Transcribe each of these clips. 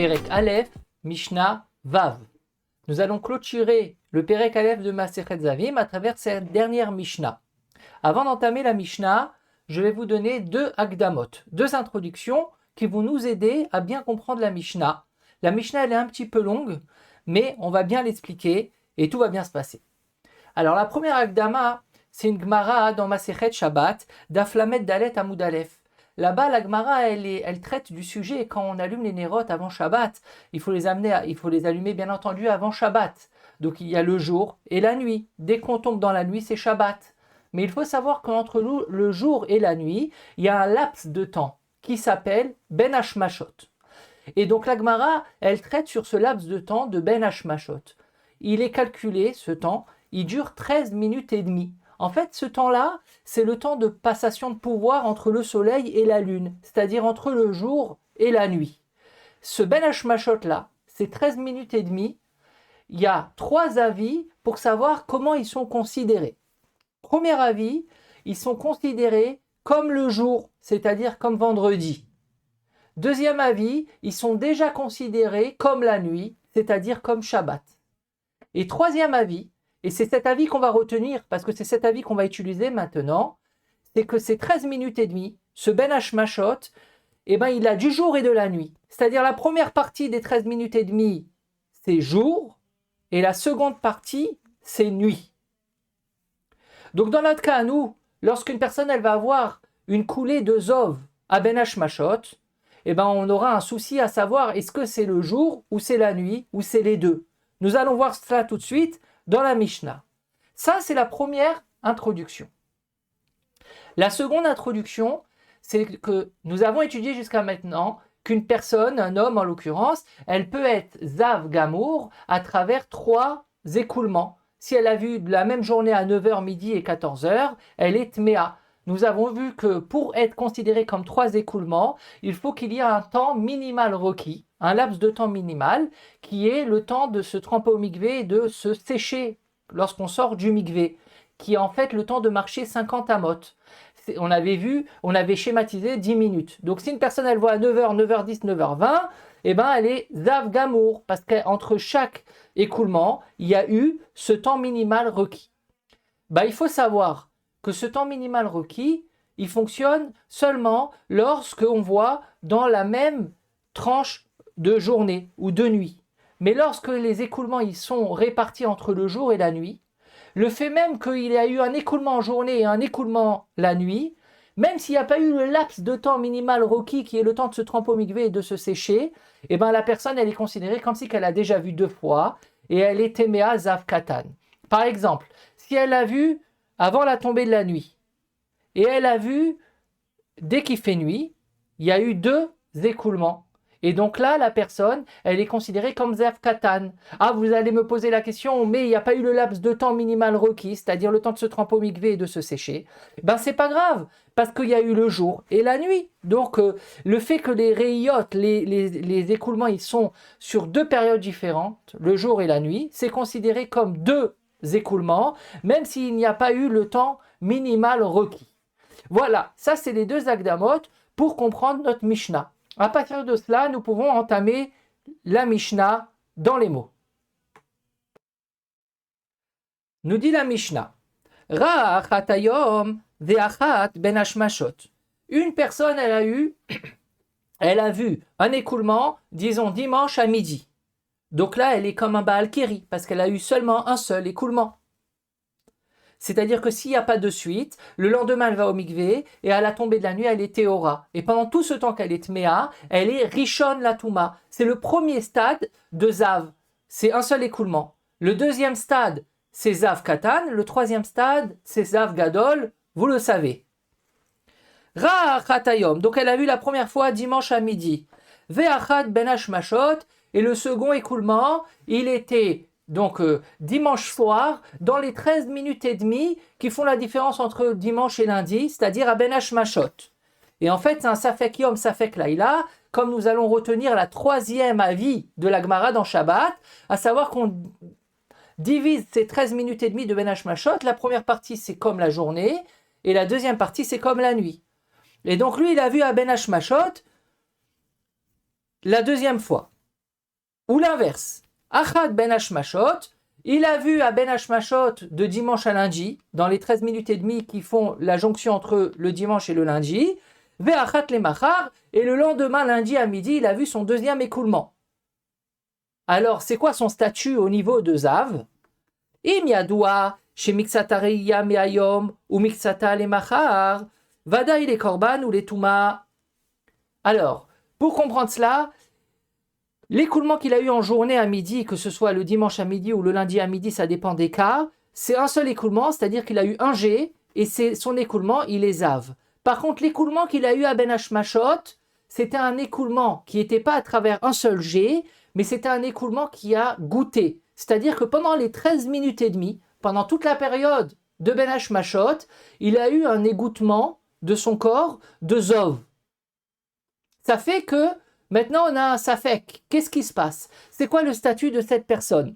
Perek Aleph, Mishnah Vav. Nous allons clôturer le Perek Aleph de Masechet Zavim à travers cette dernière Mishnah. Avant d'entamer la Mishnah, je vais vous donner deux Akdamot, deux introductions qui vont nous aider à bien comprendre la Mishnah. La Mishnah, elle est un petit peu longue, mais on va bien l'expliquer et tout va bien se passer. Alors la première Akdama, c'est une Gemara dans Masechet Shabbat, d'Aflamet Dalet Amud Aleph. Là-bas, la Gemara, elle traite du sujet quand on allume les nérotes avant Shabbat. Il faut les allumer bien entendu avant Shabbat. Donc il y a le jour et la nuit. Dès qu'on tombe dans la nuit, c'est Shabbat. Mais il faut savoir qu'entre le jour et la nuit, il y a un laps de temps qui s'appelle Ben Hashmashot. Et donc la Gemara, elle traite sur ce laps de temps de Ben Hashmashot. Il est calculé, ce temps, il dure 13 minutes et demie. En fait, ce temps-là, c'est le temps de passation de pouvoir entre le soleil et la lune, c'est-à-dire entre le jour et la nuit. Ce Ben Hashmashot-là, c'est 13 minutes et demie. Il y a 3 avis pour savoir comment ils sont considérés. Premier avis, ils sont considérés comme le jour, c'est-à-dire comme vendredi. Deuxième avis, ils sont déjà considérés comme la nuit, c'est-à-dire comme Shabbat. Et troisième avis, et c'est cet avis qu'on va retenir, parce que c'est cet avis qu'on va utiliser maintenant, c'est que ces 13 minutes et demie, ce Ben Hashmashot, il a du jour et de la nuit. C'est-à-dire la première partie des 13 minutes et demie, c'est jour, et la seconde partie, c'est nuit. Donc dans notre cas, nous, lorsqu'une personne elle va avoir une coulée de Zov à Ben Hashmashot, on aura un souci à savoir est-ce que c'est le jour, ou c'est la nuit, ou c'est les deux. Nous allons voir cela tout de suite dans la Mishnah. Ça, c'est la première introduction. La seconde introduction, c'est que nous avons étudié jusqu'à maintenant qu'une personne, un homme en l'occurrence, elle peut être Zav Gamour à travers 3 écoulements. Si elle a vu la même journée à 9h, midi et 14h, elle est Tméa. Nous avons vu que pour être considéré comme 3 écoulements, il faut qu'il y ait un temps minimal requis, un laps de temps minimal, qui est le temps de se tremper au mikvé et de se sécher lorsqu'on sort du mikvé, qui est en fait le temps de marcher 50 amot. On avait schématisé 10 minutes. Donc si une personne elle voit à 9h, 9h10, 9h20, elle est Zav Gamour, parce qu'entre chaque écoulement, il y a eu ce temps minimal requis. Il faut savoir que ce temps minimal requis, il fonctionne seulement lorsqu'on voit dans la même tranche de journée ou de nuit. Mais lorsque les écoulements ils sont répartis entre le jour et la nuit, le fait même qu'il y a eu un écoulement en journée et un écoulement la nuit, même s'il n'y a pas eu le laps de temps minimal requis qui est le temps de se tremper au mikvé et de se sécher, la personne elle est considérée comme si qu'elle a déjà vu 2 fois et elle est Téméa Zav Katan. Par exemple, si elle a vu avant la tombée de la nuit et elle a vu dès qu'il fait nuit, il y a eu 2 écoulements. Et donc là, la personne, elle est considérée comme Zav Katan. Ah, vous allez me poser la question, mais il n'y a pas eu le laps de temps minimal requis, c'est-à-dire le temps de se tremper au mikvé et de se sécher. C'est pas grave, parce qu'il y a eu le jour et la nuit. Donc, le fait que les réiotes, les écoulements, ils sont sur 2 périodes différentes, le jour et la nuit, c'est considéré comme 2 écoulements, même s'il n'y a pas eu le temps minimal requis. Voilà, ça c'est les 2 Akdamot pour comprendre notre Mishnah. À partir de cela, nous pouvons entamer la Mishnah dans les mots. Nous dit la Mishnah, Ra'achat hayom ve'achat ben hashmashot. Une personne, elle a vu un écoulement, disons dimanche à midi. Donc là, elle est comme un Baal Keri, parce qu'elle a eu seulement un seul écoulement. C'est-à-dire que s'il n'y a pas de suite, le lendemain, elle va au mikvé, et à la tombée de la nuit, elle est Théora. Et pendant tout ce temps qu'elle est Tméa, elle est Rishon Latouma. C'est le premier stade de Zav. C'est un seul écoulement. Le deuxième stade, c'est Zav Katan. Le troisième stade, c'est Zav Gadol. Vous le savez. Ra'achat hayom. Donc elle a vu la première fois dimanche à midi. Ve'achat ben hashmashot. Et le second écoulement, il était donc dimanche soir, dans les 13 minutes et demie qui font la différence entre dimanche et lundi, c'est-à-dire à Ben Hashmashot. Et en fait, c'est un Safek Yom, Safek Laïla, comme nous allons retenir la 3e avis de la Gemara dans Shabbat, à savoir qu'on divise ces 13 minutes et demie de Ben Hashmashot. La première partie, c'est comme la journée, et la deuxième partie, c'est comme la nuit. Et donc lui, il a vu à Ben Hashmashot la deuxième fois. Ou l'inverse. Achad ben Hashmashot, il a vu à ben Hashmashot de dimanche à lundi, dans les 13 minutes et demie qui font la jonction entre le dimanche et le lundi, ve'achat le machar, et le lendemain, lundi à midi, il a vu son deuxième écoulement. Alors, c'est quoi son statut au niveau de Zav? Im yadoua, chez Mixata Reiya Meayom, ou Mixata le machar, Vadaï les korban ou les touma. Alors, pour comprendre cela, l'écoulement qu'il a eu en journée à midi, que ce soit le dimanche à midi ou le lundi à midi, ça dépend des cas, c'est un seul écoulement, c'est-à-dire qu'il a eu un G, et son écoulement, il est Zav. Par contre, l'écoulement qu'il a eu à Ben Hashmashot, c'était un écoulement qui n'était pas à travers un seul G, mais c'était un écoulement qui a goûté. C'est-à-dire que pendant les 13 minutes et demie, pendant toute la période de Ben Hashmashot, il a eu un égouttement de son corps de Zov. Ça fait que maintenant on a un Safek. Qu'est-ce qui se passe? C'est quoi le statut de cette personne?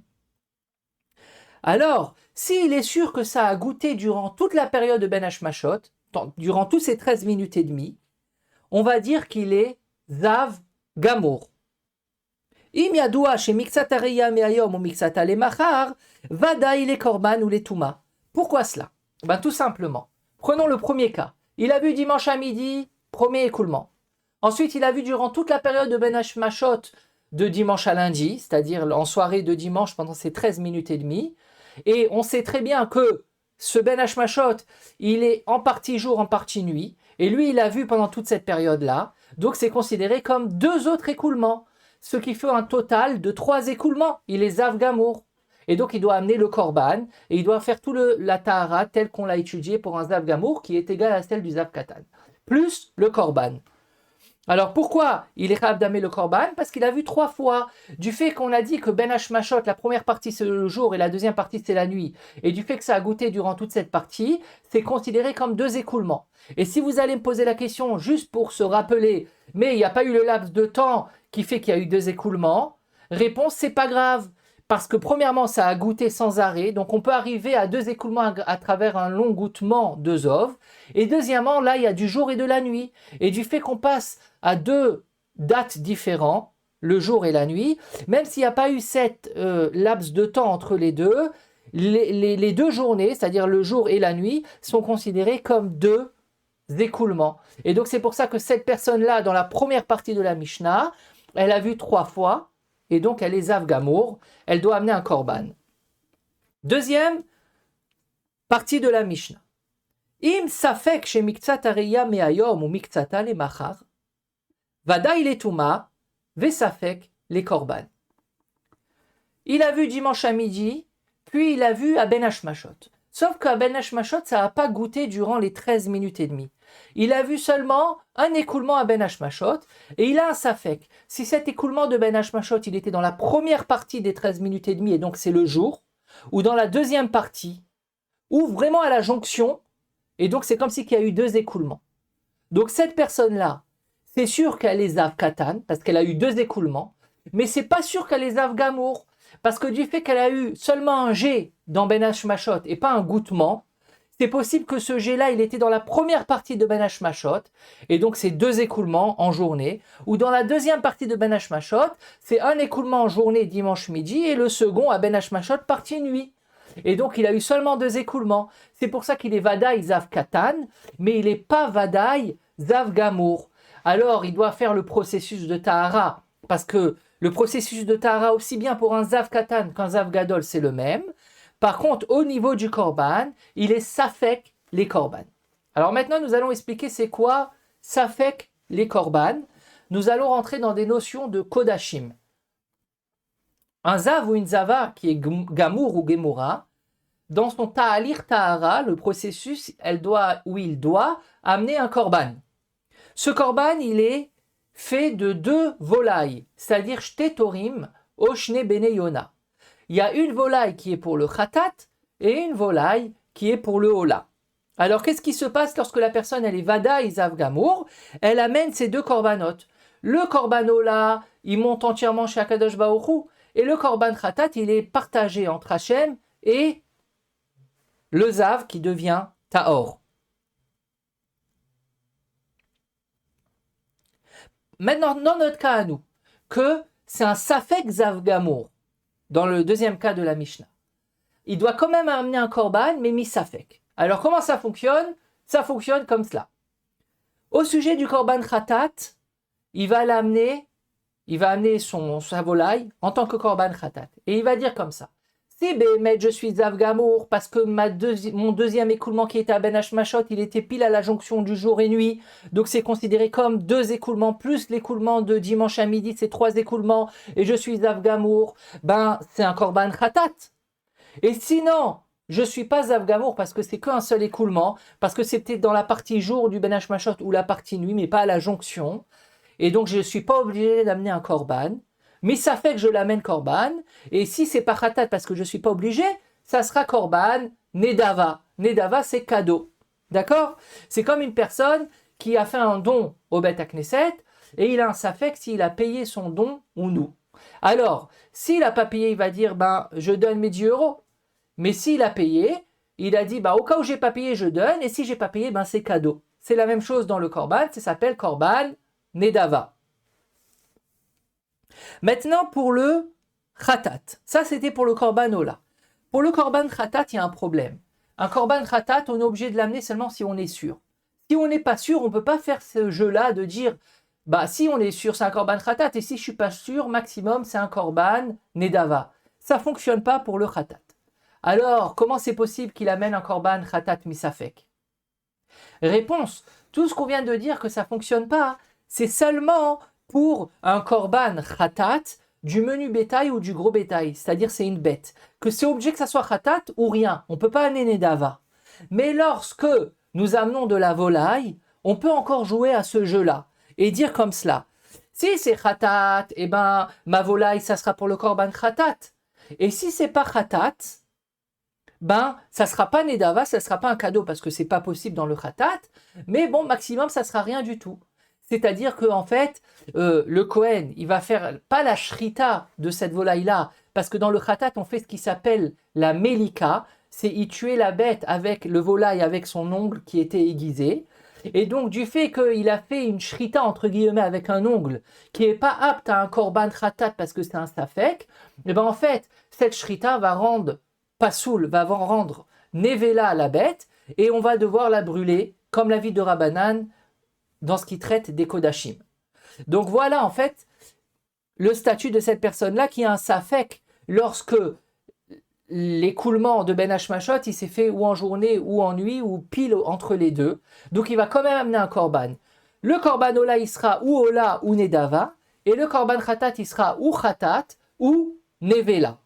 Alors, s'il est sûr que ça a goûté durant toute la période de Ben Hashmashot, durant tous ces 13 minutes et demie, on va dire qu'il est Zav Gamour. Im yadoua chez Mixata Reya Meayom ou Mixata le Machar, Vadaï les Korban ou les Touma. Pourquoi cela? Ben, tout simplement. Prenons le premier cas. Il a vu dimanche à midi, premier écoulement. Ensuite, il a vu durant toute la période de Ben Hashmashot de dimanche à lundi, c'est-à-dire en soirée de dimanche pendant ces 13 minutes et demie. Et on sait très bien que ce Ben Hashmashot, il est en partie jour, en partie nuit. Et lui, il a vu pendant toute cette période-là. Donc, c'est considéré comme deux autres écoulements. Ce qui fait un total de 3 écoulements. Il est Zav Gamour. Et donc, il doit amener le Korban. Et il doit faire tout la Tahara tel qu'on l'a étudié pour un Zav Gamour qui est égal à celle du Zav Katan. Plus le Korban. Alors pourquoi il est capable d'amener le Korban? Parce qu'il a vu 3 fois. Du fait qu'on a dit que Ben Hashmashot, la première partie c'est le jour et la deuxième partie c'est la nuit, et du fait que ça a goûté durant toute cette partie, c'est considéré comme 2 écoulements. Et si vous allez me poser la question juste pour se rappeler, mais il n'y a pas eu le laps de temps qui fait qu'il y a eu 2 écoulements, réponse c'est pas grave. Parce que premièrement, ça a goûté sans arrêt, donc on peut arriver à 2 écoulements à travers un long goûtement de Zov. Et deuxièmement, là, il y a du jour et de la nuit. Et du fait qu'on passe à 2 dates différentes, le jour et la nuit, même s'il n'y a pas eu cette laps de temps entre les deux, les 2 journées, c'est-à-dire le jour et la nuit, sont considérées comme 2 écoulements. Et donc c'est pour ça que cette personne-là, dans la première partie de la Mishnah, elle a vu 3 fois, et donc elle est Zav Gamour, elle doit amener un Korban. Deuxième partie de la Mishnah. Im safek chez Miktsat Areya Meayom ou Miktsata le Machar, Vadaï le Touma, Vesafek les Korban. Il a vu dimanche à midi, puis il a vu à Ben Hashmashot. Sauf qu'à Ben Hashmashot, ça n'a pas goûté durant les 13 minutes et demie. Il a vu seulement un écoulement à Ben Hashmashot et il a un safek. Si cet écoulement de Ben Hashmashot, il était dans la première partie des 13 minutes et demie, et donc c'est le jour, ou dans la deuxième partie, ou vraiment à la jonction, et donc c'est comme si il y a eu 2 écoulements. Donc cette personne-là, c'est sûr qu'elle est Zav Katan, parce qu'elle a eu 2 écoulements, mais c'est pas sûr qu'elle est Zav Gamour, parce que du fait qu'elle a eu seulement un G dans Ben Hashmashot et pas un goûtement, c'est possible que ce G-là, il était dans la première partie de Ben Hashmashot, et donc c'est 2 écoulements en journée, ou dans la deuxième partie de Ben Hashmashot, c'est un écoulement en journée dimanche midi, et le second à Ben Hashmashot partie nuit. Et donc il a eu seulement 2 écoulements. C'est pour ça qu'il est Vadaï Zav Katan, mais il n'est pas Vadaï Zav Gamour. Alors il doit faire le processus de Tahara, parce que le processus de Tahara, aussi bien pour un Zav Katan qu'un Zav Gadol, c'est le même. Par contre, au niveau du Korban, il est Safek les Korban. Alors maintenant, nous allons expliquer c'est quoi Safek les Korban. Nous allons rentrer dans des notions de Kodashim. Un Zav ou une Zava qui est Gamour ou Gemura, dans son Ta'alir Tahara, le processus, il doit amener un Korban. Ce Korban, il est fait de 2 volailles, c'est-à-dire Shtetorim, Oshne Bene Yona. Il y a une volaille qui est pour le Khatat et une volaille qui est pour le Hola. Alors, qu'est-ce qui se passe lorsque la personne, elle est Vada Isav Gamour? Elle amène ces 2 korbanot. Le korban Hola, il monte entièrement chez Akadosh Baruch Hu, et le korban Khatat, il est partagé entre Hachem et le Zav qui devient Taor. Maintenant, dans notre cas à nous, que c'est un safek zav gamour, dans le deuxième cas de la Mishnah. Il doit quand même amener un korban, mais mi safek. Alors comment ça fonctionne? Ça fonctionne comme cela. Au sujet du korban khatat, il va amener sa volaille en tant que korban khatat. Et il va dire comme ça. Si Béhémet, je suis Zav Gamour, parce que mon deuxième écoulement qui était à Ben Hashmashot, il était pile à la jonction du jour et nuit, donc c'est considéré comme 2 écoulements, plus l'écoulement de dimanche à midi, c'est 3 écoulements, et je suis Zav Gamour, ben c'est un korban khatat. Et sinon, je ne suis pas Zav Gamour parce que c'est qu'un seul écoulement, parce que c'est peut-être dans la partie jour du Ben Hashmashot ou la partie nuit, mais pas à la jonction, et donc je ne suis pas obligé d'amener un korban. Mais ça fait que je l'amène korban, et si c'est pas khatat parce que je ne suis pas obligé, ça sera korban nedava. Nedava, c'est cadeau. D'accord? C'est comme une personne qui a fait un don au Beth Knesset, et il a un safek s'il a payé son don ou non. Alors, s'il n'a pas payé, il va dire, je donne mes 10 euros. Mais s'il a payé, il a dit, au cas où j'ai pas payé, je donne, et si j'ai pas payé, c'est cadeau. C'est la même chose dans le korban, ça s'appelle korban nedava. Maintenant, pour le khatat. Ça, c'était pour le korban ola. Pour le korban khatat, il y a un problème. Un korban khatat, on est obligé de l'amener seulement si on est sûr. Si on n'est pas sûr, on ne peut pas faire ce jeu-là de dire, si on est sûr, c'est un korban khatat, et si je ne suis pas sûr, maximum, c'est un korban nedava. Ça ne fonctionne pas pour le khatat. Alors, comment c'est possible qu'il amène un korban khatat misafek? Réponse, tout ce qu'on vient de dire que ça ne fonctionne pas, c'est seulement pour un korban khatat du menu bétail ou du gros bétail, c'est-à-dire c'est une bête, que c'est obligé que ça soit khatat ou rien, on ne peut pas amener nedava. Mais lorsque nous amenons de la volaille, on peut encore jouer à ce jeu-là et dire comme cela, si c'est khatat, ma volaille ça sera pour le korban khatat, et si c'est pas khatat, ça sera pas nedava, ça sera pas un cadeau parce que c'est pas possible dans le khatat, mais maximum ça sera rien du tout. C'est-à-dire que en fait, le Kohen, il va faire pas la shrita de cette volaille-là, parce que dans le khatat, on fait ce qui s'appelle la melika, c'est y tuer la bête avec le volaille, avec son ongle qui était aiguisé. Et donc, du fait qu'il a fait une shrita, entre guillemets, avec un ongle, qui n'est pas apte à un korban khatat parce que c'est un safek, en fait, cette shrita va rendre pasoul, va rendre nevela à la bête, et on va devoir la brûler, comme l'avis de Rabbanan, dans ce qui traite des Kodashim. Donc voilà en fait le statut de cette personne-là qui a un safek lorsque l'écoulement de Ben Hashmashot il s'est fait ou en journée ou en nuit ou pile entre les deux. Donc il va quand même amener un korban. Le korban ola il sera ou ola ou nedava et le korban khatat il sera ou khatat ou nevela.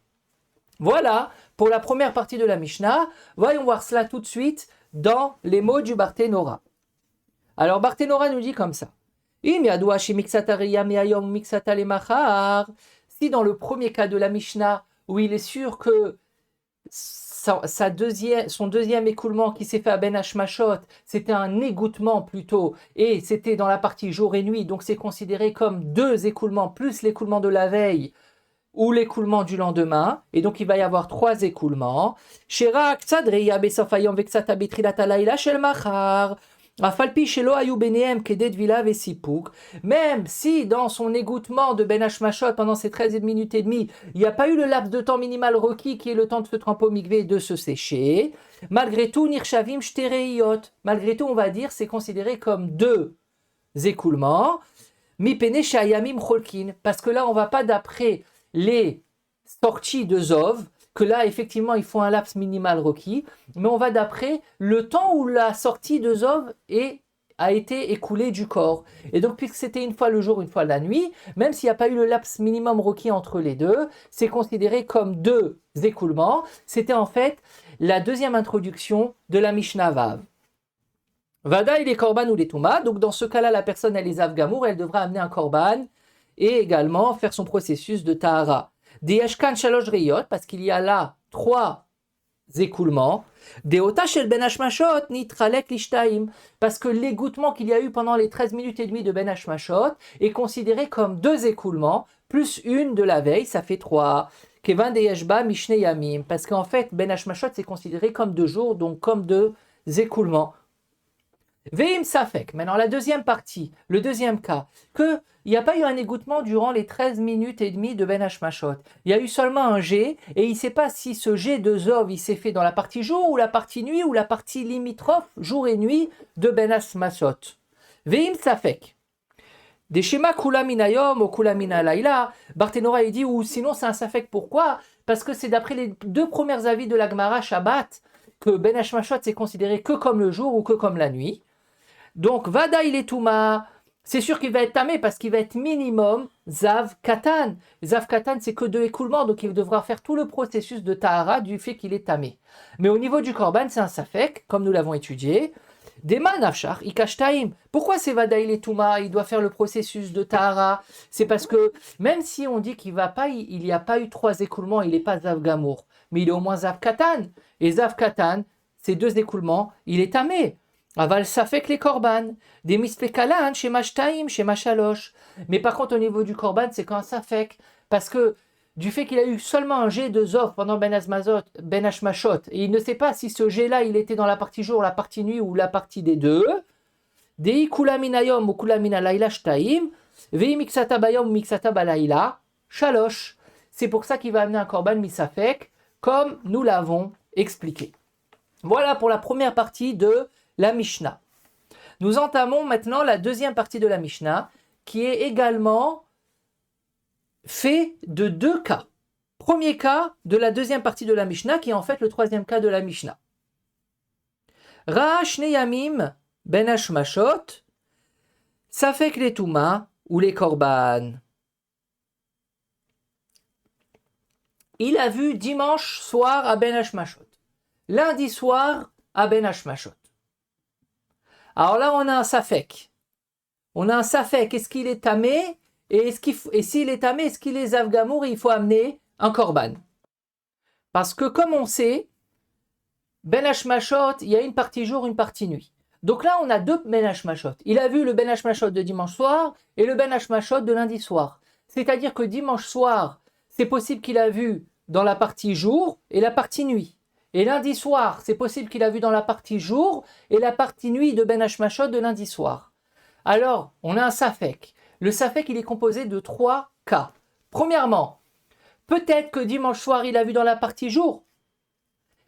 Voilà pour la première partie de la Mishnah. Voyons voir cela tout de suite dans les mots du Barthénora. Alors Barthénora nous dit comme ça. Si dans le premier cas de la Mishnah, où il est sûr que son deuxième écoulement qui s'est fait à Ben Hashmashot, c'était un égouttement plutôt, et c'était dans la partie jour et nuit, donc c'est considéré comme 2 écoulements, plus l'écoulement de la veille, ou l'écoulement du lendemain, et donc il va y avoir 3 écoulements. Même si dans son égouttement de Ben Hashmashot pendant ces 13 minutes et demie, il n'y a pas eu le laps de temps minimal requis qui est le temps de se tremper au mikvé et de se sécher, malgré tout, Nirshavim Shtereiyot, malgré tout on va dire c'est considéré comme 2 écoulements, Mipene Shayamim Cholkin, parce que là on ne va pas d'après les sorties de Zov, que là, effectivement, il faut un laps minimal requis, mais on va d'après le temps où la sortie de Zov a été écoulée du corps. Et donc, puisque c'était une fois le jour, une fois la nuit, même s'il n'y a pas eu le laps minimum requis entre les deux, c'est considéré comme 2 écoulements. C'était en fait la deuxième introduction de la Mishnah Vav. Vada, il est korban ou les touma. Donc, dans ce cas-là, la personne, elle est Zav Gamour, elle devra amener un korban et également faire son processus de tahara. Des yashkan shalosh reyot, parce qu'il y a là 3 écoulements. Des otashel ben hashmashot nitralek lishtaim, parce que l'égouttement qu'il y a eu pendant les 13 minutes et demie de ben hashmashot est considéré comme 2 écoulements, plus une de la veille, ça fait 3. Kevan de yeshba mishne yamim, parce qu'en fait ben hashmashot c'est considéré comme 2 jours, donc comme 2 écoulements. Veim Safek, maintenant la deuxième partie, le deuxième cas, qu'il n'y a pas eu un égouttement durant les 13 minutes et demie de Ben Hashmashot. Il y a eu seulement un jet, et il ne sait pas si ce jet de Zov, il s'est fait dans la partie jour, ou la partie nuit, ou la partie limitrophe, jour et nuit, de Ben Hashmashot. Veim Safek. Des schémas Kula Minayom ou Kula Minalaila, Barthénora il dit, ou sinon c'est un Safek, pourquoi? Parce que c'est d'après les deux premiers avis de la Gemara Shabbat, que Ben Hashmashot c'est considéré que comme le jour ou que comme la nuit. Donc, Vada il est Touma, c'est sûr qu'il va être tamé parce qu'il va être minimum Zav Katan. Zav Katan, c'est que de écoulement, donc il devra faire tout le processus de Tahara du fait qu'il est tamé. Mais au niveau du Korban, c'est un Safek, comme nous l'avons étudié. Dema Nafshar, Ikashtaim. Pourquoi c'est Vada il est Touma? Il doit faire le processus de Tahara. C'est parce que même si on dit qu'il n'y a pas eu 3 écoulements, il n'est pas Zav Gamour, mais il est au moins Zav Katan. Et Zav Katan, ces 2 écoulements, il est tamé. Aval Safek les korban, des mispekalan chez Mashtaim, chez Machalosh. Mais par contre, au niveau du korban, c'est qu'un Safek. Parce que du fait qu'il a eu seulement un jet de Zov pendant Ben Hashmashot, et il ne sait pas si ce jet-là, il était dans la partie jour, la partie nuit ou la partie des deux, Dei Kulaminayom ou Kulaminalayla Shtaim, Vei Miksata Bayom ou Miksata Balayla, Shalosh. C'est pour ça qu'il va amener un korban misafek, comme nous l'avons expliqué. Voilà pour la première partie de la Mishnah. Nous entamons maintenant la deuxième partie de la Mishnah, qui est également fait de 2 cas. Premier cas de la deuxième partie de la Mishnah, qui est en fait le troisième cas de la Mishnah. Ra'ash neyamim ben hashmashot, safek les touma ou les korban. Il a vu dimanche soir à Ben Hashmashot, lundi soir à Ben Hashmashot. Alors là, on a un safek. On a un safek. Est-ce qu'il est tamé? Et s'il est tamé, est-ce qu'il est zavgamour? Il faut amener un korban. Parce que comme on sait, Ben Hashmashot, il y a une partie jour, une partie nuit. Donc là, on a 2 Ben Hashmashot. Il a vu le Ben Hashmashot de dimanche soir et le Ben Hashmashot de lundi soir. C'est-à-dire que dimanche soir, c'est possible qu'il a vu dans la partie jour et la partie nuit. Et lundi soir, c'est possible qu'il a vu dans la partie jour et la partie nuit de Ben Hashmashot de lundi soir. Alors, on a un safek. Le safek, il est composé de 3 cas. Premièrement, peut-être que dimanche soir, il a vu dans la partie jour.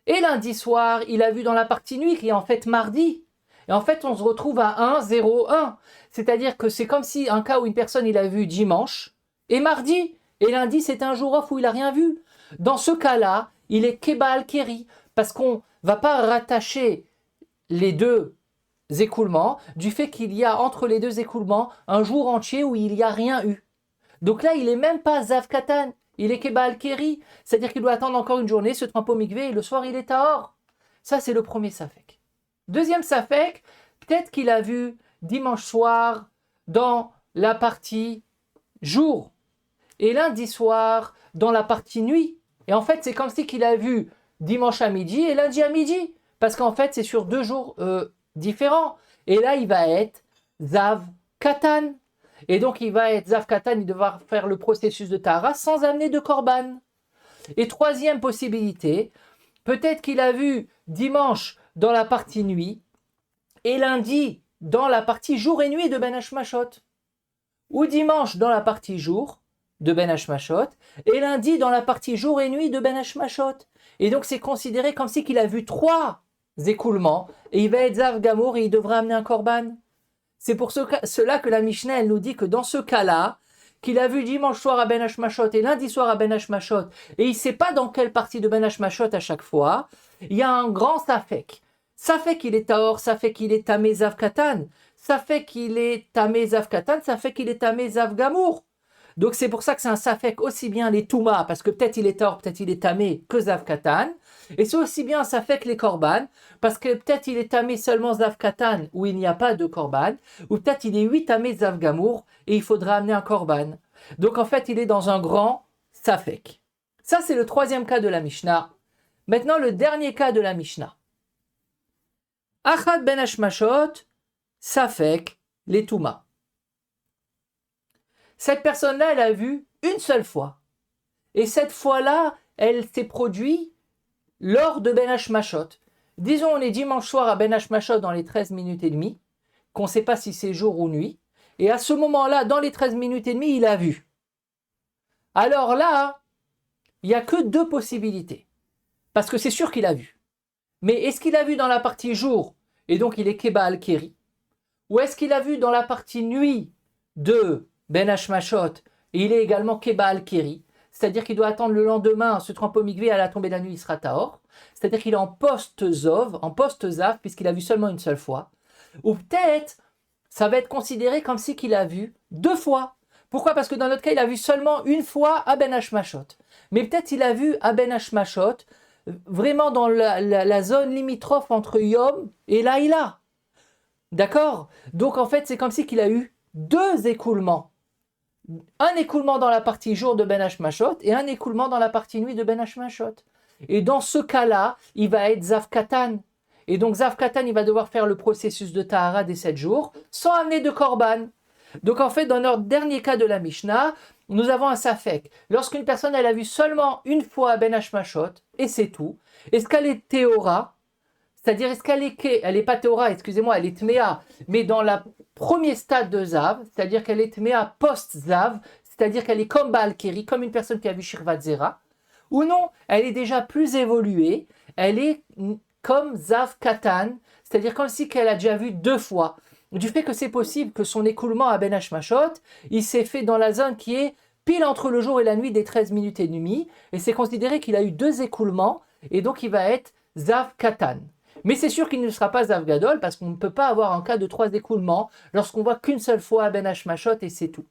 Et lundi soir, il a vu dans la partie nuit, qui est en fait mardi. Et en fait, on se retrouve à 1, 0, 1. C'est-à-dire que c'est comme si un cas où une personne, il a vu dimanche et mardi. Et lundi, c'est un jour off où il n'a rien vu. Dans ce cas-là, il est Kebal Keri, parce qu'on ne va pas rattacher les 2 écoulements du fait qu'il y a entre les 2 écoulements un jour entier où il n'y a rien eu. Donc là, il n'est même pas Zav Katan, il est Kebal Keri, c'est-à-dire qu'il doit attendre encore une journée, se tremper au mikvé et le soir, il est Tahor. Ça, c'est le premier safek. Deuxième safek, peut-être qu'il a vu dimanche soir dans la partie jour et lundi soir dans la partie nuit. Et en fait, c'est comme si qu'il a vu dimanche à midi et lundi à midi. Parce qu'en fait, c'est sur 2 jours différents. Et là, il va être Zav Katan. Et donc, il va être Zav Katan, il devra faire le processus de Tahara sans amener de korban. Et troisième possibilité, peut-être qu'il a vu dimanche dans la partie nuit et lundi dans la partie jour et nuit de Ben Hashmashot. Ou dimanche dans la partie jour de Ben Hashmashot et lundi dans la partie jour et nuit de Ben Hashmashot. Et donc c'est considéré comme si qu'il a vu 3 écoulements et il va être Zav Gamour et il devra amener un korban. C'est pour cela que la Mishnah elle nous dit que dans ce cas-là, qu'il a vu dimanche soir à Ben Hashmashot et lundi soir à Ben Hashmashot et il ne sait pas dans quelle partie de Ben Hashmashot à chaque fois, il y a un grand safek. Safek qu'il est Tahor, safek qu'il est Tamé Zav Katan, safek qu'il est Tamé Zav Katan, safek qu'il est Tamé Zav Gamour. Donc c'est pour ça que c'est un safek aussi bien les Touma, parce que peut-être il est Tahor, peut-être il est Tamé que Zav Katan. Et c'est aussi bien un safek les Korban, parce que peut-être il est Tamé seulement Zav Katan, où il n'y a pas de Korban, ou peut-être il est 8 Tamé Zav Gamour, et il faudra amener un Korban. Donc en fait il est dans un grand safek. Ça c'est le troisième cas de la Mishnah. Maintenant le dernier cas de la Mishnah. Achad ben Hashmashot, safek les Touma. Cette personne-là, elle a vu une seule fois. Et cette fois-là, elle s'est produite lors de Ben Hashmashot. Disons, on est dimanche soir à Ben Hashmashot dans les 13 minutes et demie. qu'on ne sait pas si c'est jour ou nuit. Et à ce moment-là, dans les 13 minutes et demie, il a vu. Alors là, il n'y a que deux possibilités. Parce que c'est sûr qu'il a vu. Mais est-ce qu'il a vu dans la partie jour, et donc il est Keba al-Keri, ou est-ce qu'il a vu dans la partie nuit de Ben Hashmashot, et il est également Keba al-Keri, c'est-à-dire qu'il doit attendre le lendemain, se tremper au mikvé, à la tombée de la nuit, il sera Tahor, c'est-à-dire qu'il est en post-Zov, en post-Zav, puisqu'il a vu seulement une seule fois, ou peut-être, ça va être considéré comme si qu'il a vu deux fois. Pourquoi? Parce que dans notre cas, il a vu seulement une fois à Ben Hashmashot. Mais peut-être il a vu à Ben Hashmashot, vraiment dans la zone limitrophe entre Yom et Laïla. D'accord? Donc en fait, c'est comme si qu'il a eu deux écoulements. Un écoulement dans la partie jour de Ben Hashmashot et un écoulement dans la partie nuit de Ben Hashmashot. Et dans ce cas-là, il va être Zav Katan. Et donc Zav Katan, il va devoir faire le processus de Tahara des 7 jours sans amener de Korban. Donc en fait, dans notre dernier cas de la Mishnah, nous avons un Safek. Lorsqu'une personne, elle a vu seulement une fois Ben Hashmashot, et c'est tout, est-ce qu'elle est Théora? C'est-à-dire, est-ce qu'elle est, elle n'est pas Théora, excusez-moi, elle est Tméa, mais dans le premier stade de Zav, c'est-à-dire qu'elle est Tméa post-Zav, c'est-à-dire qu'elle est comme Baal Keri, comme une personne qui a vu Shirvat Zera, ou non, elle est déjà plus évoluée, elle est comme Zav Katan, c'est-à-dire comme si qu'elle a déjà vu deux fois. Du fait que c'est possible que son écoulement à Ben Hashmashot, il s'est fait dans la zone qui est pile entre le jour et la nuit des 13 minutes et demie, et c'est considéré qu'il a eu deux écoulements, et donc il va être Zav Katan. Mais c'est sûr qu'il ne sera pas Zav Gadol, parce qu'on ne peut pas avoir un cas de trois écoulements lorsqu'on voit qu'une seule fois à Ben Hashmashot, et c'est tout.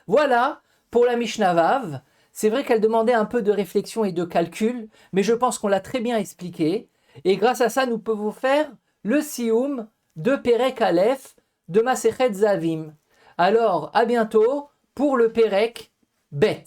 Voilà pour la Mishnah Vav. C'est vrai qu'elle demandait un peu de réflexion et de calcul, mais je pense qu'on l'a très bien expliqué, et grâce à ça, nous pouvons faire le Sioum de Perek Aleph de Masechet Zavim. Alors, à bientôt pour le Perek Bet.